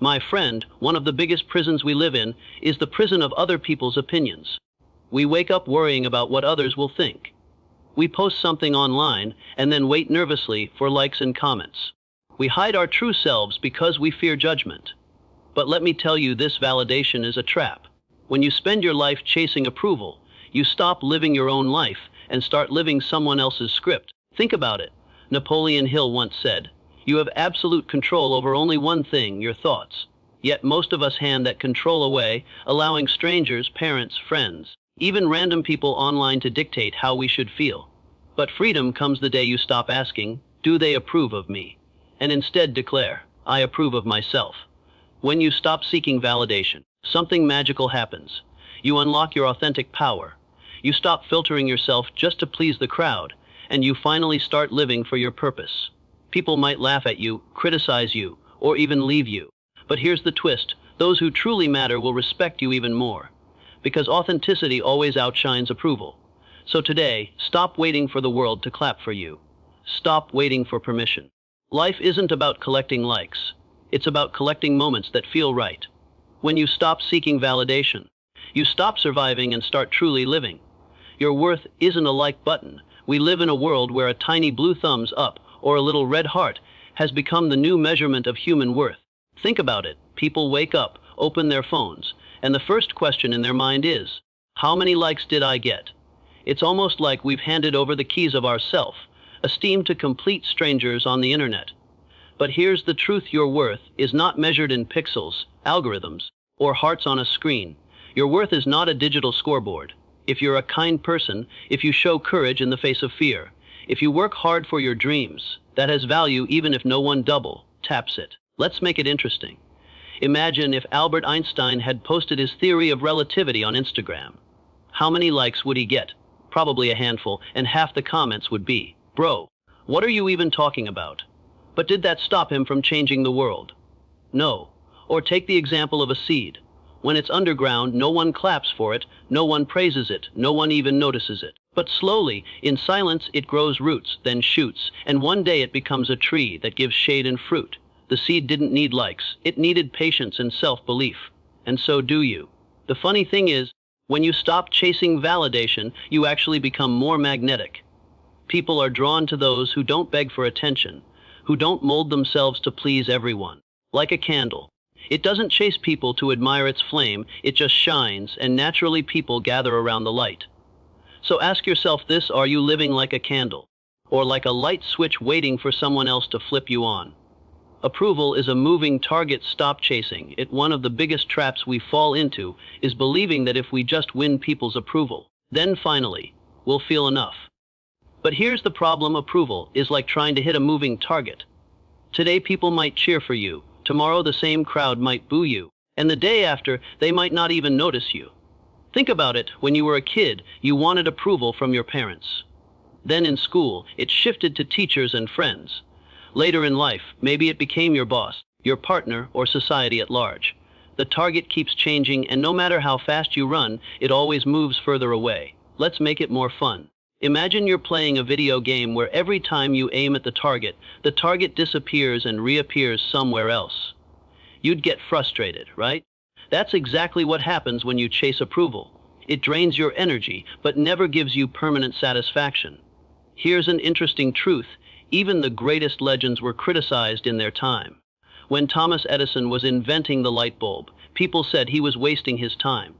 My friend, one of the biggest prisons we live in is the prison of other people's opinions. We wake up worrying about what others will think. We post something online and then wait nervously for likes and comments. We hide our true selves because we fear judgment. But let me tell you, this validation is a trap. When you spend your life chasing approval, you stop living your own life and start living someone else's script. Think about it. Napoleon Hill once said, "You have absolute control over only one thing, your thoughts." Yet most of us hand that control away, allowing strangers, parents, friends, even random people online to dictate how we should feel. But freedom comes the day you stop asking, "Do they approve of me?" and instead declare, "I approve of myself." When you stop seeking validation, something magical happens. You unlock your authentic power. You stop filtering yourself just to please the crowd, and you finally start living for your purpose. People might laugh at you, criticize you, or even leave you. But here's the twist: those who truly matter will respect you even more. Because authenticity always outshines approval. So today, stop waiting for the world to clap for you. Stop waiting for permission. Life isn't about collecting likes. It's about collecting moments that feel right. When you stop seeking validation, you stop surviving and start truly living. Your worth isn't a like button. We live in a world where a tiny blue thumbs up or a little red heart has become the new measurement of human worth. Think about it. People wake up, open their phones, and the first question in their mind is, how many likes did I get? It's almost like we've handed over the keys of esteem to complete strangers on the internet. But here's the truth: your worth is not measured in pixels, algorithms, or hearts on a screen. Your worth is not a digital scoreboard. If you're a kind person, if you show courage in the face of fear, if you work hard for your dreams, that has value even if no one double taps it. Let's make it interesting. Imagine if Albert Einstein had posted his theory of relativity on Instagram. How many likes would he get? Probably a handful, and half the comments would be, "Bro, what are you even talking about?" But did that stop him from changing the world? No. Or take the example of a seed. When it's underground, no one claps for it, no one praises it, no one even notices it. But slowly, in silence, it grows roots, then shoots, and one day it becomes a tree that gives shade and fruit. The seed didn't need likes, it needed patience and self-belief. And so do you. The funny thing is, when you stop chasing validation, you actually become more magnetic. People are drawn to those who don't beg for attention, who don't mold themselves to please everyone. Like a candle. It doesn't chase people to admire its flame, it just shines, and naturally people gather around the light. So ask yourself this: are you living like a candle? Or like a light switch waiting for someone else to flip you on? Approval is a moving target. Stop chasing it. One of the biggest traps we fall into is believing that if we just win people's approval, then finally, we'll feel enough. But here's the problem: approval is like trying to hit a moving target. Today people might cheer for you, tomorrow the same crowd might boo you, and the day after they might not even notice you. Think about it: when you were a kid, you wanted approval from your parents. Then in school, it shifted to teachers and friends. Later in life, maybe it became your boss, your partner, or society at large. The target keeps changing, and no matter how fast you run, it always moves further away. Let's make it more fun. Imagine you're playing a video game where every time you aim at the target disappears and reappears somewhere else. You'd get frustrated, right? That's exactly what happens when you chase approval. It drains your energy, but never gives you permanent satisfaction. Here's an interesting truth: even the greatest legends were criticized in their time. When Thomas Edison was inventing the light bulb, people said he was wasting his time.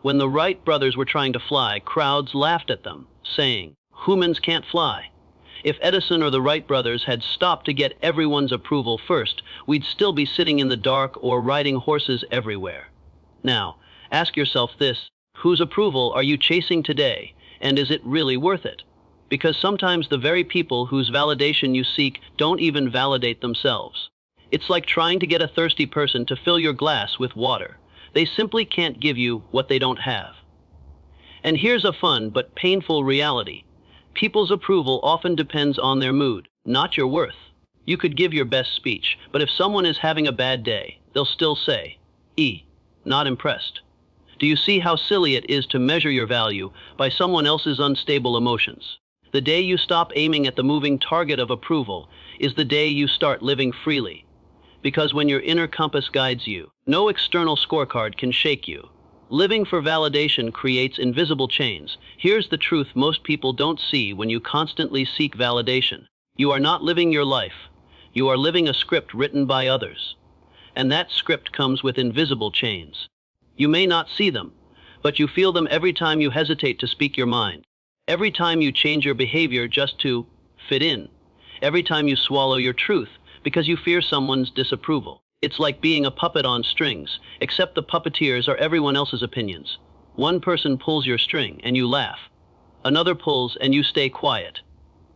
When the Wright brothers were trying to fly, crowds laughed at them, saying, "Humans can't fly." If Edison or the Wright brothers had stopped to get everyone's approval first, we'd still be sitting in the dark or riding horses everywhere. Now, ask yourself this: whose approval are you chasing today, and is it really worth it? Because sometimes the very people whose validation you seek don't even validate themselves. It's like trying to get a thirsty person to fill your glass with water. They simply can't give you what they don't have. And here's a fun but painful reality: people's approval often depends on their mood, not your worth. You could give your best speech, but if someone is having a bad day, they'll still say, not impressed. Do you see how silly it is to measure your value by someone else's unstable emotions? The day you stop aiming at the moving target of approval is the day you start living freely. Because when your inner compass guides you, no external scorecard can shake you. Living for validation creates invisible chains. Here's the truth most people don't see when you constantly seek validation. You are not living your life. You are living a script written by others. And that script comes with invisible chains. You may not see them, but you feel them every time you hesitate to speak your mind. Every time you change your behavior just to fit in. Every time you swallow your truth because you fear someone's disapproval. It's like being a puppet on strings, except the puppeteers are everyone else's opinions. One person pulls your string and you laugh. Another pulls and you stay quiet.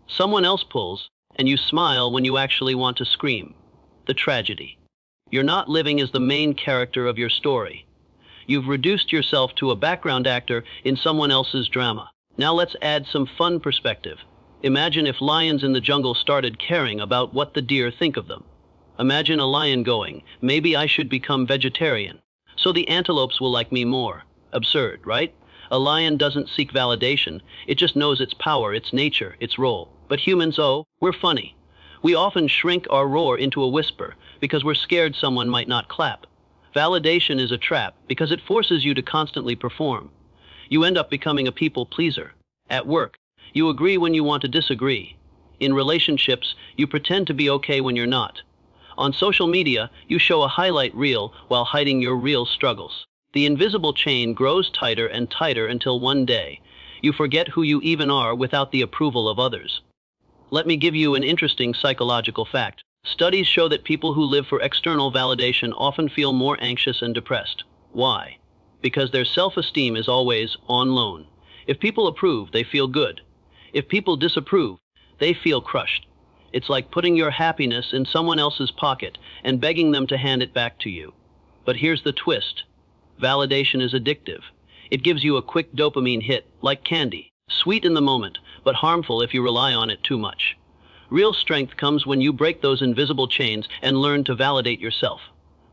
Someone else pulls and you smile when you actually want to scream. The tragedy. You're not living as the main character of your story. You've reduced yourself to a background actor in someone else's drama. Now let's add some fun perspective. Imagine if lions in the jungle started caring about what the deer think of them. Imagine a lion going, maybe I should become vegetarian, so the antelopes will like me more. Absurd, right? A lion doesn't seek validation, it just knows its power, its nature, its role. But humans, oh, we're funny. We often shrink our roar into a whisper because we're scared someone might not clap. Validation is a trap because it forces you to constantly perform. You end up becoming a people pleaser. At work, you agree when you want to disagree. In relationships, you pretend to be okay when you're not. On social media, you show a highlight reel while hiding your real struggles. The invisible chain grows tighter and tighter until one day, you forget who you even are without the approval of others. Let me give you an interesting psychological fact. Studies show that people who live for external validation often feel more anxious and depressed. Why? Because their self-esteem is always on loan. If people approve, they feel good. If people disapprove, they feel crushed. It's like putting your happiness in someone else's pocket and begging them to hand it back to you. But here's the twist. Validation is addictive. It gives you a quick dopamine hit, like candy. Sweet in the moment, but harmful if you rely on it too much. Real strength comes when you break those invisible chains and learn to validate yourself.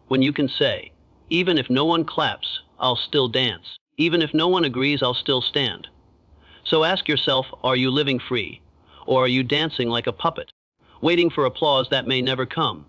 When you can say, even if no one claps, I'll still dance. Even if no one agrees, I'll still stand. So ask yourself, are you living free? Or are you dancing like a puppet, waiting for applause that may never come?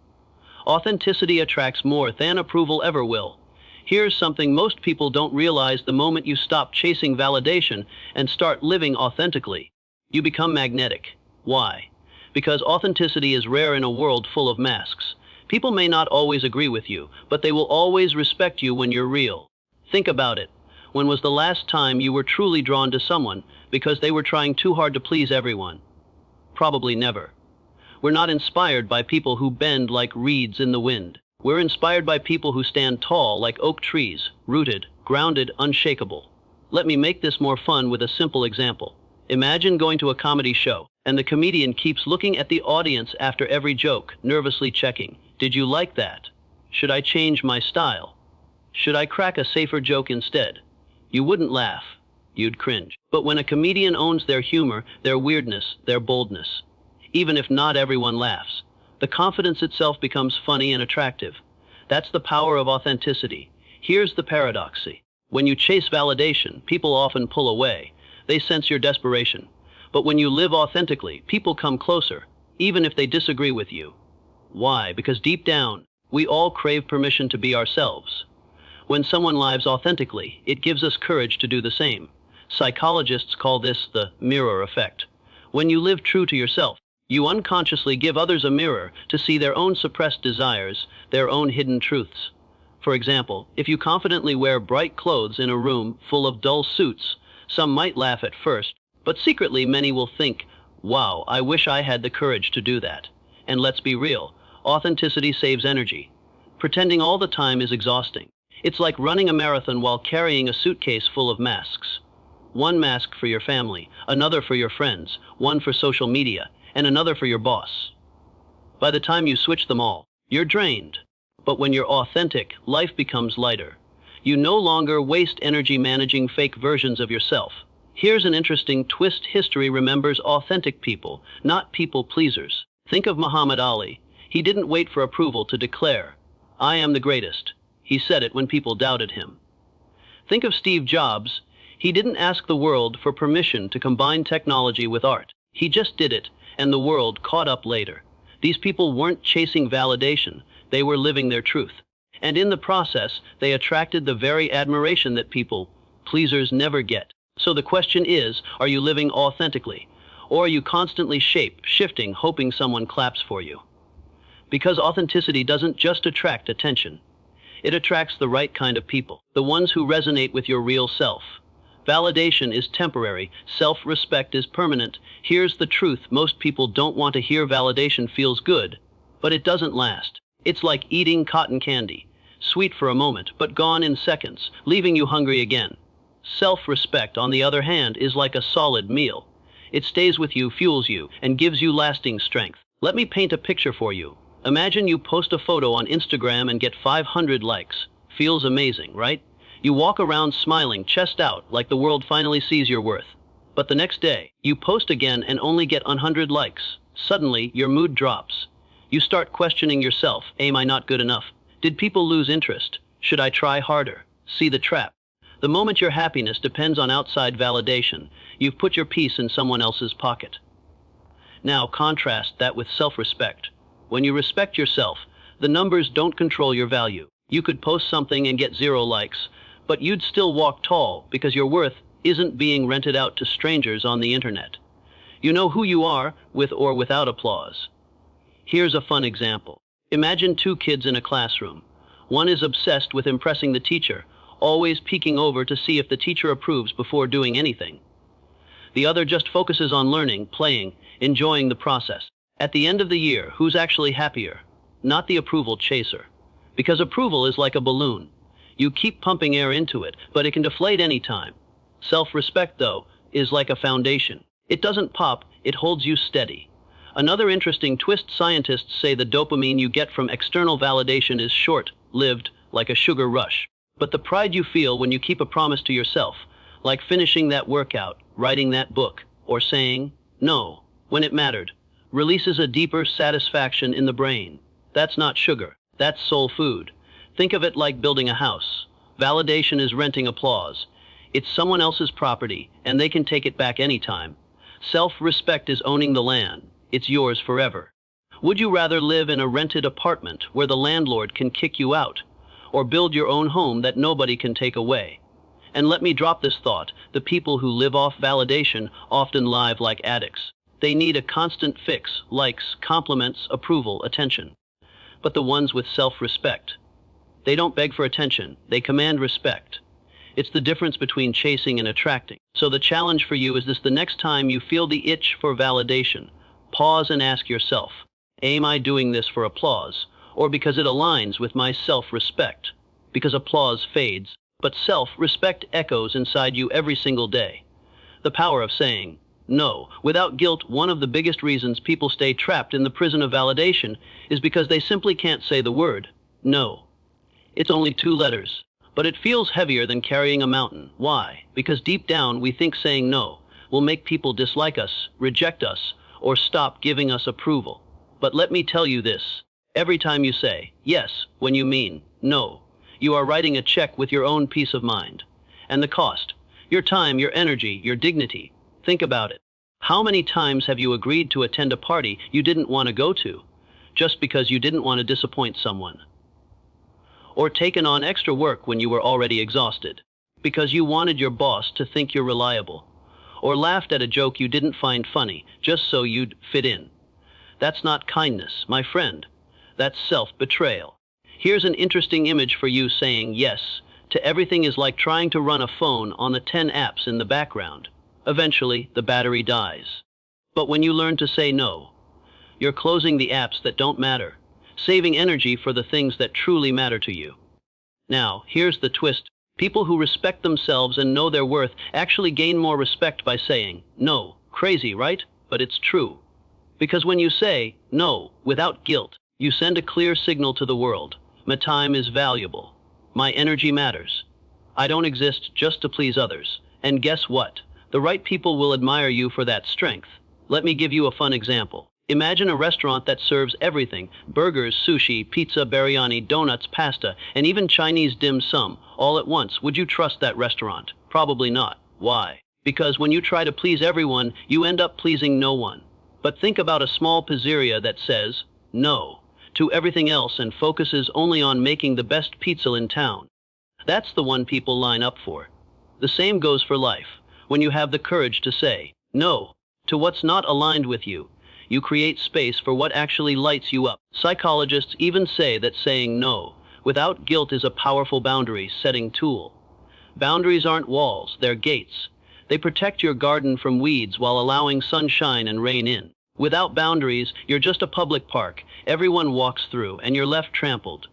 Authenticity attracts more than approval ever will. Here's something most people don't realize: the moment you stop chasing validation and start living authentically, you become magnetic. Why? Because authenticity is rare in a world full of masks. People may not always agree with you, but they will always respect you when you're real. Think about it. When was the last time you were truly drawn to someone because they were trying too hard to please everyone? Probably never. We're not inspired by people who bend like reeds in the wind. We're inspired by people who stand tall like oak trees, rooted, grounded, unshakable. Let me make this more fun with a simple example. Imagine going to a comedy show, and the comedian keeps looking at the audience after every joke, nervously checking, did you like that? Should I change my style? Should I crack a safer joke instead? You wouldn't laugh. You'd cringe. But when a comedian owns their humor, their weirdness, their boldness, even if not everyone laughs, the confidence itself becomes funny and attractive. That's the power of authenticity. Here's the paradox. When you chase validation, people often pull away. They sense your desperation. But when you live authentically, people come closer, even if they disagree with you. Why? Because deep down, we all crave permission to be ourselves. When someone lives authentically, it gives us courage to do the same. Psychologists call this the mirror effect. When you live true to yourself, you unconsciously give others a mirror to see their own suppressed desires, their own hidden truths. For example, if you confidently wear bright clothes in a room full of dull suits, some might laugh at first, but secretly many will think, wow, I wish I had the courage to do that. And let's be real, authenticity saves energy. Pretending all the time is exhausting. It's like running a marathon while carrying a suitcase full of masks. One mask for your family, another for your friends, one for social media, and another for your boss. By the time you switch them all, you're drained. But when you're authentic, life becomes lighter. You no longer waste energy managing fake versions of yourself. Here's an interesting twist: history remembers authentic people, not people pleasers. Think of Muhammad Ali. He didn't wait for approval to declare, I am the greatest. He said it when people doubted him. Think of Steve Jobs. He didn't ask the world for permission to combine technology with art. He just did it, and the world caught up later. These people weren't chasing validation. They were living their truth. And in the process, they attracted the very admiration that people pleasers never get. So the question is, are you living authentically? Or are you constantly shifting, hoping someone claps for you? Because authenticity doesn't just attract attention. It attracts the right kind of people, the ones who resonate with your real self. Validation is temporary, self-respect is permanent. Here's the truth, most people don't want to hear validation feels good, but it doesn't last. It's like eating cotton candy, sweet for a moment, but gone in seconds, leaving you hungry again. Self-respect, on the other hand, is like a solid meal. It stays with you, fuels you, and gives you lasting strength. Let me paint a picture for you. Imagine you post a photo on Instagram and get 500 likes. Feels amazing, right? You walk around smiling, chest out, like the world finally sees your worth. But the next day, you post again and only get 100 likes. Suddenly, your mood drops. You start questioning yourself. Am I not good enough? Did people lose interest? Should I try harder? See the trap. The moment your happiness depends on outside validation, you've put your peace in someone else's pocket. Now contrast that with self-respect. When you respect yourself, the numbers don't control your value. You could post something and get 0 likes, but you'd still walk tall because your worth isn't being rented out to strangers on the internet. You know who you are, with or without applause. Here's a fun example. Imagine 2 kids in a classroom. One is obsessed with impressing the teacher, always peeking over to see if the teacher approves before doing anything. The other just focuses on learning, playing, enjoying the process. At the end of the year, who's actually happier? Not the approval chaser. Because approval is like a balloon. You keep pumping air into it, but it can deflate any time. Self-respect, though, is like a foundation. It doesn't pop, it holds you steady. Another interesting twist, scientists say the dopamine you get from external validation is short-lived, like a sugar rush. But the pride you feel when you keep a promise to yourself, like finishing that workout, writing that book, or saying no when it mattered, releases a deeper satisfaction in the brain. That's not sugar, that's soul food. Think of it like building a house. Validation is renting applause. It's someone else's property, and they can take it back anytime. Self-respect is owning the land. It's yours forever. Would you rather live in a rented apartment where the landlord can kick you out, or build your own home that nobody can take away? And let me drop this thought, the people who live off validation often live like addicts. They need a constant fix, likes, compliments, approval, attention. But the ones with self-respect, they don't beg for attention, they command respect. It's the difference between chasing and attracting. So the challenge for you is this: the next time you feel the itch for validation, pause and ask yourself, am I doing this for applause, or because it aligns with my self-respect? Because applause fades, but self-respect echoes inside you every single day. The power of saying no without guilt. One of the biggest reasons people stay trapped in the prison of validation is because they simply can't say the word no. It's only 2 letters, but it feels heavier than carrying a mountain. Why? Because deep down we think saying no will make people dislike us, reject us, or stop giving us approval. But let me tell you this: every time you say yes when you mean no, you are writing a check with your own peace of mind. And the cost: your time, your energy, your dignity. Think about it. How many times have you agreed to attend a party you didn't want to go to, just because you didn't want to disappoint someone? Or taken on extra work when you were already exhausted, because you wanted your boss to think you're reliable? Or laughed at a joke you didn't find funny, just so you'd fit in? That's not kindness, my friend. That's self-betrayal. Here's an interesting image for you. Saying yes to everything is like trying to run a phone on the 10 apps in the background. Eventually, the battery dies. But when you learn to say no, you're closing the apps that don't matter, saving energy for the things that truly matter to you. Now, here's the twist. People who respect themselves and know their worth actually gain more respect by saying no. Crazy, right? But it's true. Because when you say no without guilt, you send a clear signal to the world. My time is valuable. My energy matters. I don't exist just to please others. And guess what? The right people will admire you for that strength. Let me give you a fun example. Imagine a restaurant that serves everything: burgers, sushi, pizza, biryani, donuts, pasta, and even Chinese dim sum, all at once. Would you trust that restaurant? Probably not. Why? Because when you try to please everyone, you end up pleasing no one. But think about a small pizzeria that says no to everything else and focuses only on making the best pizza in town. That's the one people line up for. The same goes for life. When you have the courage to say no to what's not aligned with you, you create space for what actually lights you up. Psychologists even say that saying no without guilt is a powerful boundary-setting tool. Boundaries aren't walls, they're gates. They protect your garden from weeds while allowing sunshine and rain in. Without boundaries, you're just a public park. Everyone walks through, and you're left trampled.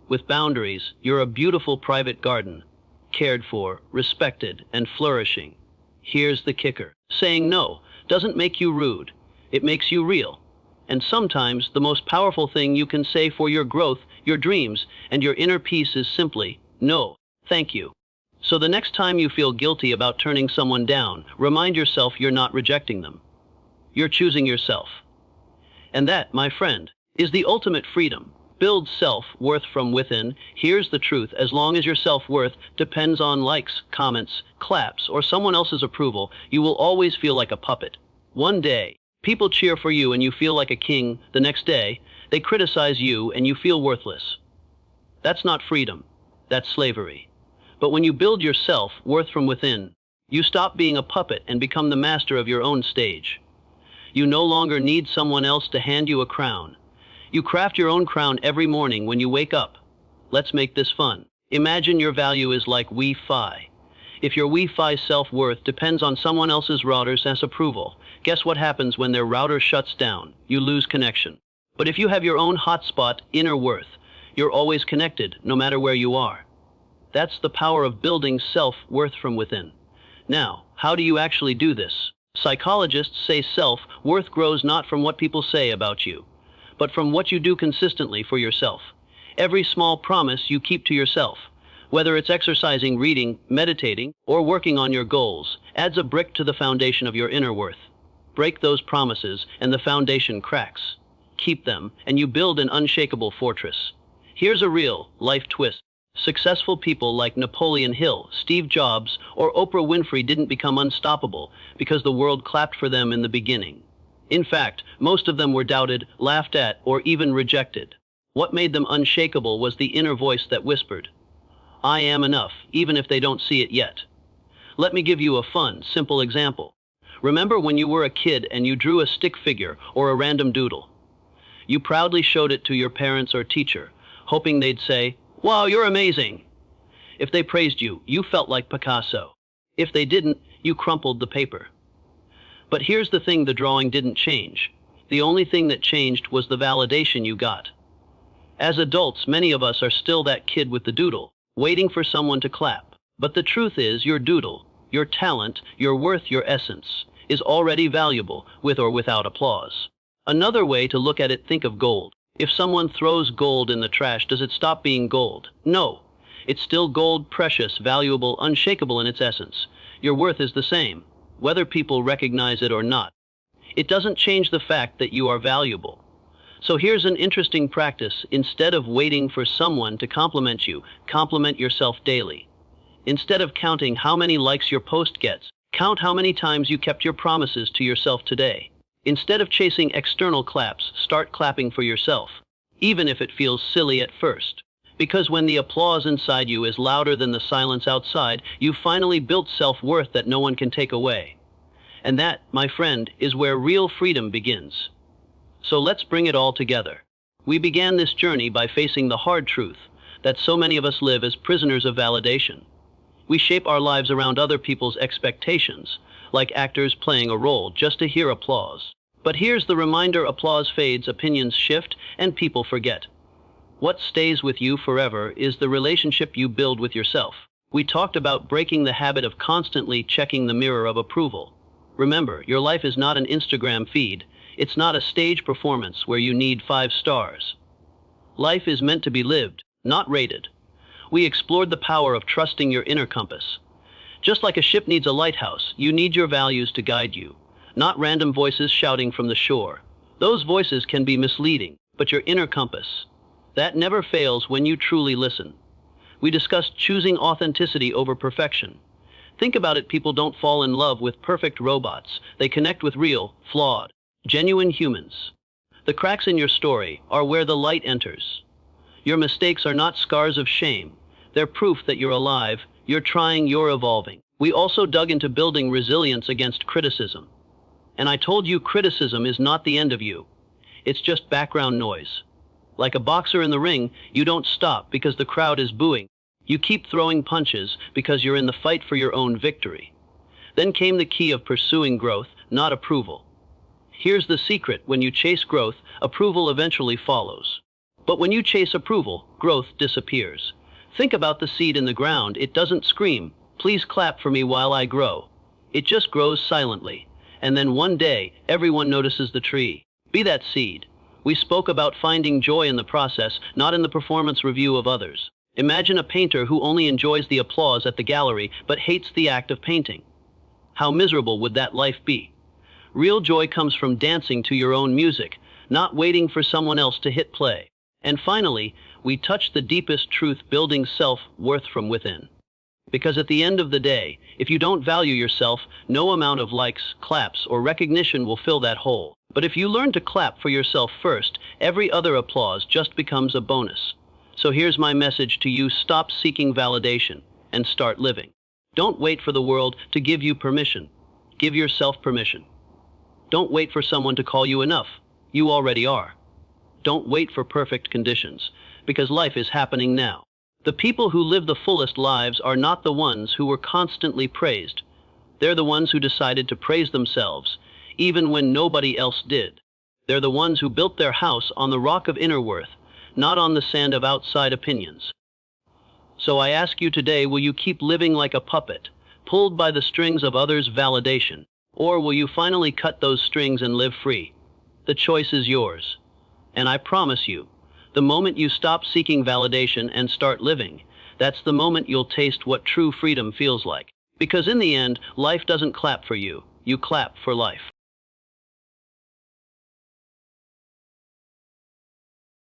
With boundaries, you're a beautiful private garden, cared for, respected, and flourishing. Here's the kicker. Saying no doesn't make you rude. It makes you real. And sometimes the most powerful thing you can say for your growth, your dreams, and your inner peace is simply, no, thank you. So the next time you feel guilty about turning someone down, remind yourself you're not rejecting them. You're choosing yourself. And that, my friend, is the ultimate freedom. Build self-worth from within. Here's the truth. As long as your self-worth depends on likes, comments, claps, or someone else's approval, you will always feel like a puppet. One day, people cheer for you and you feel like a king. The next day, they criticize you and you feel worthless. That's not freedom. That's slavery. But when you build your self-worth from within, you stop being a puppet and become the master of your own stage. You no longer need someone else to hand you a crown. You craft your own crown every morning when you wake up. Let's make this fun. Imagine your value is like Wi-Fi. If your Wi-Fi self-worth depends on someone else's router's approval, guess what happens when their router shuts down? You lose connection. But if you have your own hotspot, inner worth, you're always connected, no matter where you are. That's the power of building self-worth from within. Now, how do you actually do this? Psychologists say self-worth grows not from what people say about you, but from what you do consistently for yourself. Every small promise you keep to yourself, whether it's exercising, reading, meditating, or working on your goals, adds a brick to the foundation of your inner worth. Break those promises and the foundation cracks. Keep them and you build an unshakable fortress. Here's a real life twist. Successful people like Napoleon Hill, Steve Jobs, or Oprah Winfrey didn't become unstoppable because the world clapped for them in the beginning. In fact, most of them were doubted, laughed at, or even rejected. What made them unshakable was the inner voice that whispered, "I am enough," even if they don't see it yet. Let me give you a fun, simple example. Remember when you were a kid and you drew a stick figure or a random doodle? You proudly showed it to your parents or teacher, hoping they'd say, "Wow, you're amazing." If they praised you, you felt like Picasso. If they didn't, you crumpled the paper. But here's the thing, the drawing didn't change. The only thing that changed was the validation you got. As adults, many of us are still that kid with the doodle, waiting for someone to clap. But the truth is, your doodle, your talent, your worth, your essence, is already valuable, with or without applause. Another way to look at it, think of gold. If someone throws gold in the trash, does it stop being gold? No. It's still gold, precious, valuable, unshakable in its essence. Your worth is the same, whether people recognize it or not. It doesn't change the fact that you are valuable. So here's an interesting practice. Instead of waiting for someone to compliment you, compliment yourself daily. Instead of counting how many likes your post gets, count how many times you kept your promises to yourself today. Instead of chasing external claps, start clapping for yourself, even if it feels silly at first. Because when the applause inside you is louder than the silence outside, you've finally built self-worth that no one can take away. And that, my friend, is where real freedom begins. So let's bring it all together. We began this journey by facing the hard truth that so many of us live as prisoners of validation. We shape our lives around other people's expectations, like actors playing a role just to hear applause. But here's the reminder: applause fades, opinions shift, and people forget. What stays with you forever is the relationship you build with yourself. We talked about breaking the habit of constantly checking the mirror of approval. Remember, your life is not an Instagram feed. It's not a stage performance where you need 5 stars. Life is meant to be lived, not rated. We explored the power of trusting your inner compass. Just like a ship needs a lighthouse, you need your values to guide you, not random voices shouting from the shore. Those voices can be misleading, but your inner compass, that never fails when you truly listen. We discussed choosing authenticity over perfection. Think about it, people don't fall in love with perfect robots. They connect with real, flawed, genuine humans. The cracks in your story are where the light enters. Your mistakes are not scars of shame. They're proof that you're alive, you're trying, you're evolving. We also dug into building resilience against criticism. And I told you criticism is not the end of you. It's just background noise. Like a boxer in the ring, you don't stop because the crowd is booing. You keep throwing punches because you're in the fight for your own victory. Then came the key of pursuing growth, not approval. Here's the secret: when you chase growth, approval eventually follows. But when you chase approval, growth disappears. Think about the seed in the ground. It doesn't scream, "Please clap for me while I grow." It just grows silently. And then one day, everyone notices the tree. Be that seed. We spoke about finding joy in the process, not in the performance review of others. Imagine a painter who only enjoys the applause at the gallery but hates the act of painting. How miserable would that life be? Real joy comes from dancing to your own music, not waiting for someone else to hit play. And finally, we touch the deepest truth: building self-worth from within. Because at the end of the day, if you don't value yourself, no amount of likes, claps, or recognition will fill that hole. But if you learn to clap for yourself first, every other applause just becomes a bonus. So here's my message to you: stop seeking validation and start living. Don't wait for the world to give you permission. Give yourself permission. Don't wait for someone to call you enough. You already are. Don't wait for perfect conditions, because life is happening now. The people who live the fullest lives are not the ones who were constantly praised. They're the ones who decided to praise themselves, even when nobody else did. They're the ones who built their house on the rock of inner worth, not on the sand of outside opinions. So I ask you today, will you keep living like a puppet, pulled by the strings of others' validation? Or will you finally cut those strings and live free? The choice is yours. And I promise you, the moment you stop seeking validation and start living, that's the moment you'll taste what true freedom feels like. Because in the end, life doesn't clap for you, you clap for life.